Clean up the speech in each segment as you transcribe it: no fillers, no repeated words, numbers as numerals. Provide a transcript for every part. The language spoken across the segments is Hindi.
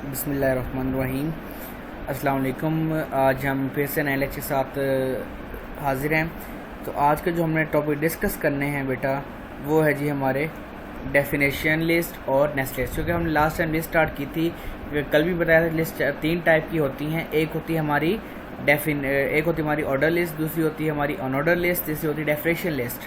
बिस्मिल्लाहिर्रहमानिर्रहीम। अस्सलाम वालेकुम। आज हम फिर से नए लेक्चर के साथ हाजिर हैं। तो आज का जो हमने टॉपिक डिस्कस करने हैं बेटा, वो है जी हमारे डेफिनेशन लिस्ट और नेस्ट लिस्ट। क्योंकि हमने लास्ट टाइम लिस्ट स्टार्ट की थी, कल भी बताया था। लिस्ट तीन टाइप की होती हैं। एक होती है हमारी हमारी ऑर्डर लिस्ट, दूसरी होती है हमारी अनऑर्डर लिस्ट, तीसरी होती है डेफिनेशन लिस्ट,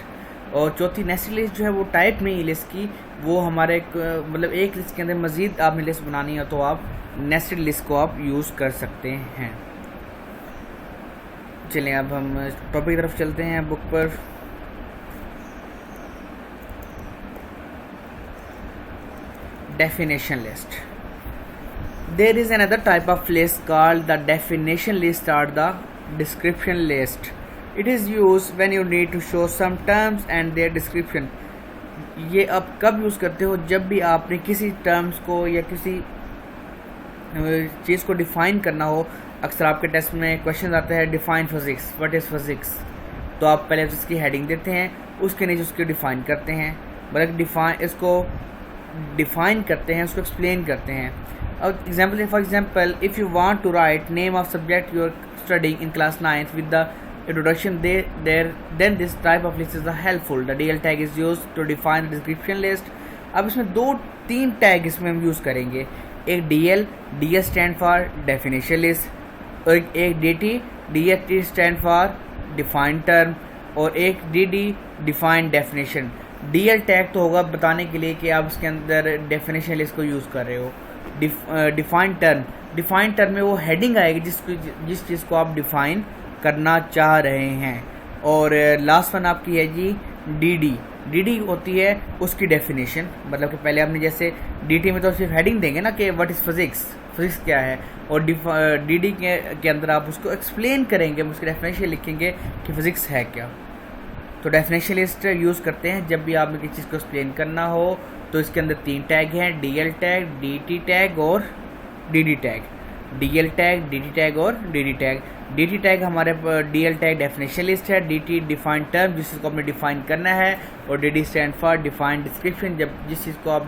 और चौथी नेस्टेड लिस्ट जो है वो टाइप नहीं है लिस्ट की। वो हमारे मतलब एक लिस्ट के अंदर मज़ीद आपने लिस्ट बनानी है तो आप नेस्टेड लिस्ट को आप यूज़ कर सकते हैं। चलिए अब हम टॉपिक की तरफ चलते हैं बुक पर। Definition list. There is another type of list called the definition list or the description list. It is used when you need to show some terms and their description. ये आप कब यूज़ करते हो? जब भी आपने किसी टर्म्स को या किसी चीज़ को डिफ़ाइन करना हो। अक्सर आपके टेस्ट में क्वेश्चन आता है define physics, what is physics. तो आप पहले उसकी हेडिंग देते हैं, उसके नीचे उसको डिफ़ाइन करते हैं, मतलब इसको डिफ़ाइन करते हैं, उसको एक्सप्लेन करते हैं। और example, for example, if you want to write name of subject you are studying in class 9th with the introduction then this type of list is helpful. The DL tag is used to define the description list. अब इसमें तीन टैग इसमें हम यूज़ करेंगे। एक DL stand for definition list, और एक DT stand for defined term, और एक DD defined definition. DL tag तो होगा बताने के लिए कि आप उसके अंदर डेफिनेशन लिस्ट को यूज़ कर रहे हो। डिफाइंड टर्म में वो हेडिंग आएगी जिस चीज़ को आप डिफाइन करना चाह रहे हैं। और लास्ट वन आपकी है जी DD होती है उसकी डेफिनेशन। मतलब कि पहले आपने जैसे DT में तो सिर्फ हेडिंग देंगे ना कि व्हाट इज़ फिज़िक्स क्या है, और DD के अंदर आप उसको एक्सप्लेन करेंगे, उसकी डेफिनेशन लिखेंगे कि फ़िज़िक्स है क्या। तो डेफिनेशन लिस्ट यूज़ करते हैं जब भी आपने किसी चीज़ को एक्सप्लेन करना हो। तो इसके अंदर तीन टैग हैं, DL टैग, DT टैग और DD tag. DL tag, DT tag और DD टैग। DT टैग हमारे DL टैग डेफिनेशन लिस्ट है, DT डिफाइंड टर्म जिसको आपने डिफाइन करना है, और DD stand for defined description, जब जिस चीज़ को आप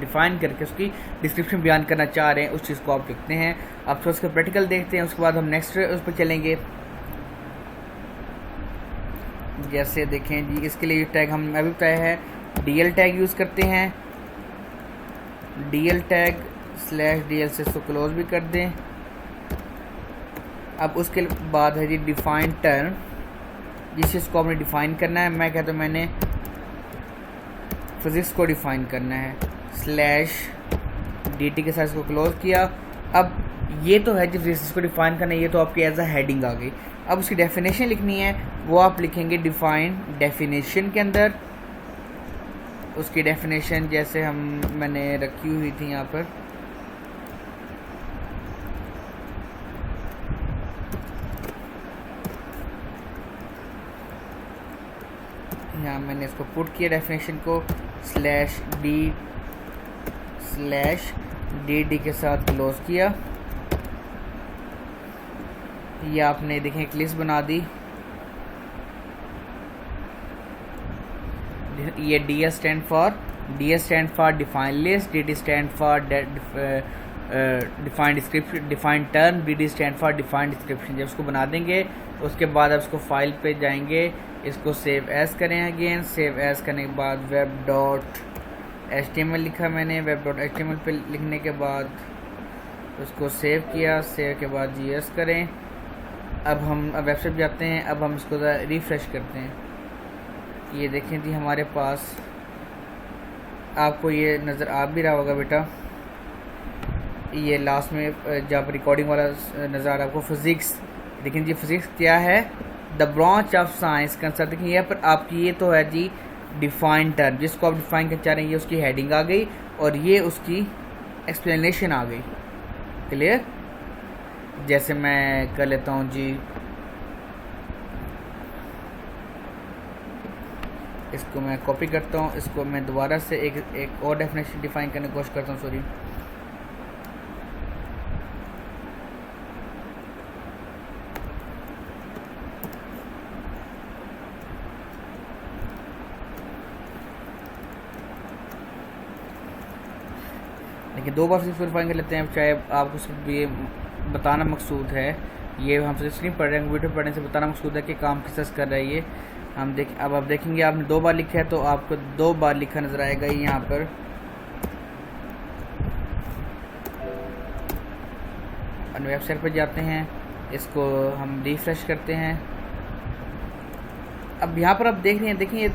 डिफाइन करके उसकी डिस्क्रिप्शन बयान करना चाह रहे हैं उस चीज़ को आप लिखते हैं। अब तो उसका प्रैक्टिकल देखते हैं, उसके बाद हम नेक्स्ट उस पर चलेंगे। जैसे देखें जी, इसके लिए टैग हम अभी बताया है, DL टैग यूज़ करते हैं। DL टैग /DL से इसको क्लोज भी कर दें। अब उसके बाद है जी डिफाइंड टर्म, जिस चीज़ को आपने डिफ़ाइन करना है। मैं कहता हूँ मैंने फिज़िक्स को डिफ़ाइन करना है, /DT के साथ इसको क्लोज किया। अब ये तो है जो फिज़िक्स को डिफ़ाइन करना है, ये तो आपकी एज अ हेडिंग आ गई। अब उसकी डेफिनेशन लिखनी है, वो आप लिखेंगे डिफाइन डेफिनेशन के अंदर। उसकी डेफिनेशन जैसे मैंने रखी हुई थी यहाँ पर, यहाँ मैंने इसको पुट किया डेफिनेशन को /DD के साथ क्लोज किया। ये आपने देखें एक लिस्ट बना दी। ये DS stand for define list, DD stand for defined term, DD stand for defined description. जब उसको बना देंगे उसके बाद आप उसको फाइल पे जाएंगे, इसको सेव एज करें। अगेन सेव एज करने के बाद web.html लिखा मैंने। web.html पे लिखने के बाद उसको सेव किया, सेव के बाद GS करें। अब वेबसाइट पे जाते हैं। अब हम इसको रिफ़्रेश करते हैं। ये देखें जी हमारे पास, आपको ये नज़र आ भी रहा होगा बेटा, ये लास्ट में जब रिकॉर्डिंग वाला नज़र आ रहा है आपको, फिज़िक्स। लेकिन जी फिज़िक्स क्या है? The branch of science concern. देखिए यहाँ पर आपकी ये तो है जी डिफाइंड टर्म, जिसको आप डिफाइन कर चाह रहे हैं, ये उसकी हेडिंग आ गई और ये उसकी एक्सप्लेनेशन आ गई। क्लियर? जैसे मैं कर लेता हूँ जी, इसको मैं कॉपी करता हूँ, इसको मैं दोबारा से एक और डेफिनेशन डिफाइन करने की कोशिश करता हूँ। सॉरी, देखें 2 बार फिजिक्स को डिफाइन कर लेते हैं। चाहे आपको सिर्फ ये बताना मकसूद है, ये हम फिजिक्स नहीं पढ़ रहे हैं, कंप्यूटर पढ़ने से बताना मकसूद है कि काम किस तरह कर रहा है ये। हम अब आप देखेंगे आपने 2 बार लिखा है तो आपको 2 बार लिखा नज़र आएगा यहाँ पर। वेबसाइट पर जाते हैं, इसको हम रिफ्रेश करते हैं। अब यहाँ पर आप देख रहे हैं, देखिए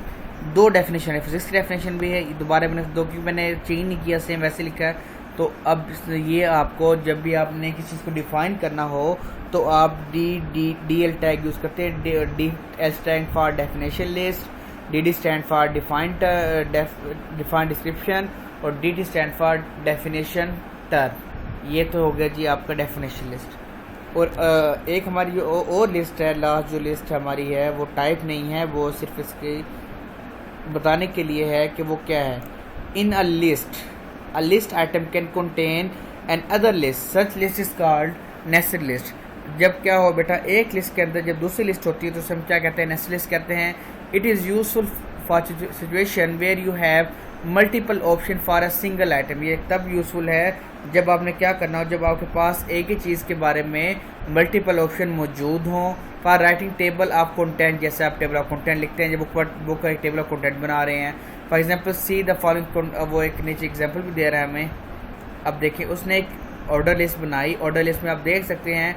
2 डेफिनेशन है, फिजिक्स की डेफिनेशन भी है, दोबारा मैंने 2 की मैंने चेंज नहीं किया, सेम वैसे लिखा है। तो अब ये आपको जब भी आपने किसी चीज़ को डिफ़ाइन करना हो तो आप डी एल टैग यूज़ करते हैं। D L stand for definition list, D D stand for defined description और D T stand for definition term. ये तो हो गया जी आपका डेफिनेशन लिस्ट। और एक हमारी और लिस्ट है, लास्ट जो लिस्ट हमारी है वो टाइप नहीं है, वो सिर्फ इसके बताने के लिए है कि वो क्या है। In a list item can contain an other list, such list is called nested list. जब क्या हो बेटा, एक लिस्ट के अंदर जब दूसरी लिस्ट होती है तो उसे हम क्या कहते हैं, नेस्टेड लिस्ट कहते हैं। It is useful for situation where you have multiple option for a single item. ये तब यूजफुल है जब आपने क्या करना हो, जब आपके पास एक ही चीज़ के बारे में मल्टीपल ऑप्शन मौजूद हों। For writing table of content, जैसे आप टेबल ऑफ कंटेंट लिखते हैं, जब बुक का एक टेबल ऑफ कंटेंट बना रहे हैं। For example see the following, वो एक नीचे एग्जांपल भी दे रहा है हमें। अब देखिए उसने एक ऑर्डर लिस्ट बनाई, ऑर्डर लिस्ट में आप देख सकते हैं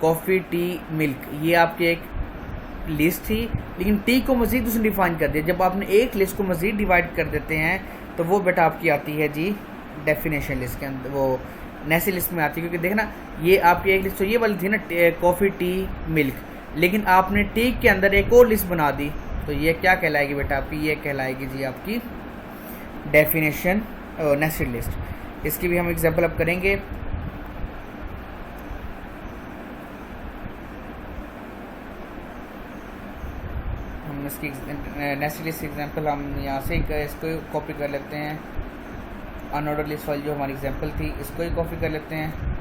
कॉफ़ी टी मिल्क, ये आपकी एक लिस्ट थी, लेकिन टी को मज़ीद उसने डिफाइन कर दिया। जब आपने एक लिस्ट को मज़ीद डिवाइड कर देते हैं तो वो बेटा आपकी आती है जी डेफिनेशन लिस्ट के अंदर, वो नेस्टेड लिस्ट में आती है। क्योंकि देखना ये आपकी एक लिस्ट तो ये वाली थी ना, कॉफ़ी टी मिल्क, लेकिन आपने टी के अंदर एक और लिस्ट बना दी, तो ये क्या कहलाएगी बेटा आपकी, ये कहलाएगी जी आपकी डेफिनेशन नेस्टेड लिस्ट। इसकी भी हम एग्जांपल अब करेंगे। हम इसकी नेस्टेड लिस्ट एग्जांपल हम यहाँ से इसको कॉपी कर लेते हैं। अनऑर्डर लिस्ट वाली जो हमारी एग्जांपल थी इसको ही कॉपी कर लेते हैं।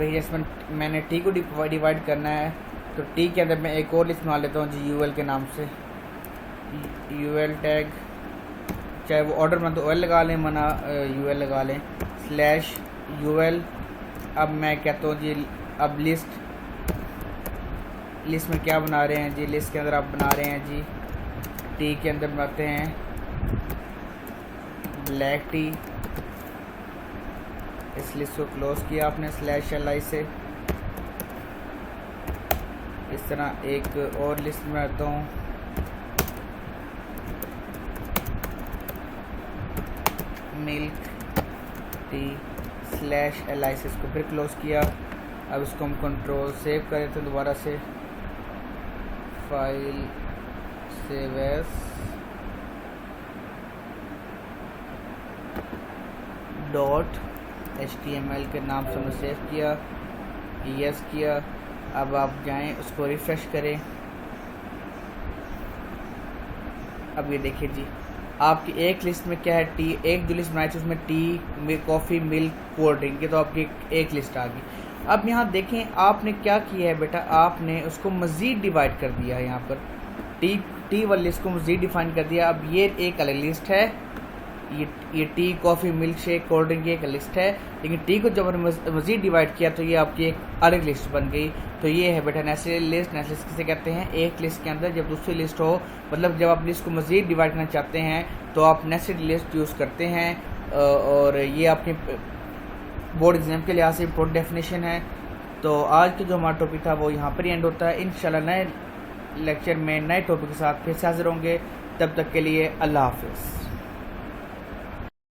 इसमें मैंने टी को डिवाइड करना है, तो टी के अंदर मैं एक और लिस्ट बना लेता हूँ जी यूएल के नाम से। यूएल टैग, चाहे वो ऑर्डर में तो ओएल लगा लें, मना यूएल लगा लें, स्लैश यूएल। अब मैं कहता हूँ जी अब लिस्ट में क्या बना रहे हैं जी, लिस्ट के अंदर आप बना रहे हैं जी टी के अंदर बनाते हैं ब्लैक टी। इस लिस्ट को क्लोज किया आपने स्लैश li से। इस तरह एक और लिस्ट में आता हूँ, मिल्क टी स्लैश li से, इसको फिर क्लोज किया। अब इसको हम कंट्रोल सेव करें तो दोबारा से फाइल सेव एज .html के नाम से हमने सेव किया, यस किया। अब आप जाएं उसको रिफ़्रेश करें। अब ये देखिए जी आपकी एक लिस्ट में क्या है, टी, एक जो लिस्ट बनाई थी उसमें T, coffee, milk, cold drink, ये तो आपकी एक लिस्ट आ गई। अब यहाँ देखें आपने क्या किया है बेटा, आपने उसको मज़ीद डिवाइड कर दिया है। यहाँ पर टी वाली लिस्ट को मज़ीद डिफाइन कर दिया। अब ये एक अलग लिस्ट है, ये T, coffee, milk shake, cold drink की एक लिस्ट है, लेकिन टी को जब हमने मज़ीद डिवाइड किया तो ये आपकी एक अलग लिस्ट बन गई। तो ये है बेटा नेस्टेड लिस्ट। नेस्टेड लिस्ट किसे कहते हैं, एक लिस्ट के अंदर जब दूसरी लिस्ट हो, मतलब जब आप लिस्ट को मज़ीद डिवाइड करना चाहते हैं तो आप नेस्टेड लिस्ट यूज़ करते हैं। और ये आपके बोर्ड एग्जाम के लिहाज से इम्पोर्टेंट डेफिनेशन है। तो आज का जो हमारा टॉपिक था वो यहाँ पर ही एंड होता है। इंशाल्लाह नए लेक्चर में नए टॉपिक के साथ फिर से हाजिर होंगे। तब तक के लिए अल्लाह हाफ़िज़।